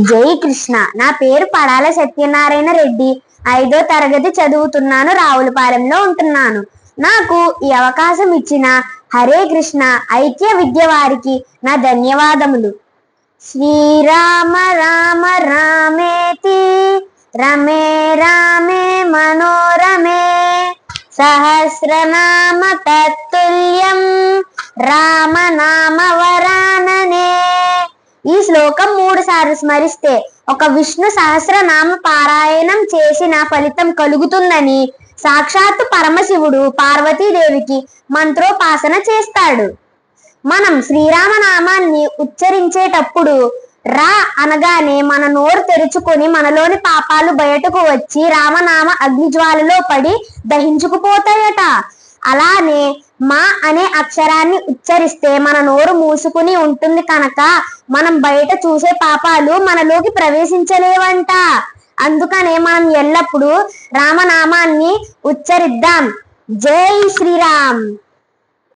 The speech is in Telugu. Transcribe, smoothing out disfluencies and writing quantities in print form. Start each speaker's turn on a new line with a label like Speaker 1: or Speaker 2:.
Speaker 1: జై కృష్ణ. నా పేరు పడాల సత్యనారాయణ రెడ్డి. 5వ తరగతి చదువుతున్నాను. రావులపాలెంలో ఉంటున్నాను. నాకు ఈ అవకాశం ఇచ్చిన హరే కృష్ణ ఐక్య విద్య వారికి నా ధన్యవాదములు. శ్రీరామ రామ రామేతి రమే రామే మనోరమే సహస్రనామ తత్తుల్యం రామనామ వరాననే. ఈ శ్లోకం 3 సార్లు స్మరిస్తే ఒక విష్ణు సహస్రనామ పారాయణం చేసిన ఫలితం కలుగుతుందని సాక్షాత్తు పరమశివుడు పార్వతీదేవికి మంత్రోపాసన చేస్తాడు. మనం శ్రీరామనామాన్ని ఉచ్చరించేటప్పుడు రా అనగానే మన నోరు తెరుచుకొని మనలోని పాపాలు బయటకు వచ్చి రామనామ అగ్నిజ్వాలలో పడి దహించుకుపోతాయట. అలానే మా అనే అక్షరాన్ని ఉచ్చరిస్తే మన నోరు మూసుకుని ఉంటుంది కనుక మనం బయట చూసే పాపాలు మనలోకి ప్రవేశించలేవంట. అందుకనే మనం ఎల్లప్పుడూ రామనామాన్ని ఉచ్చరిద్దాం. జై శ్రీరామ్.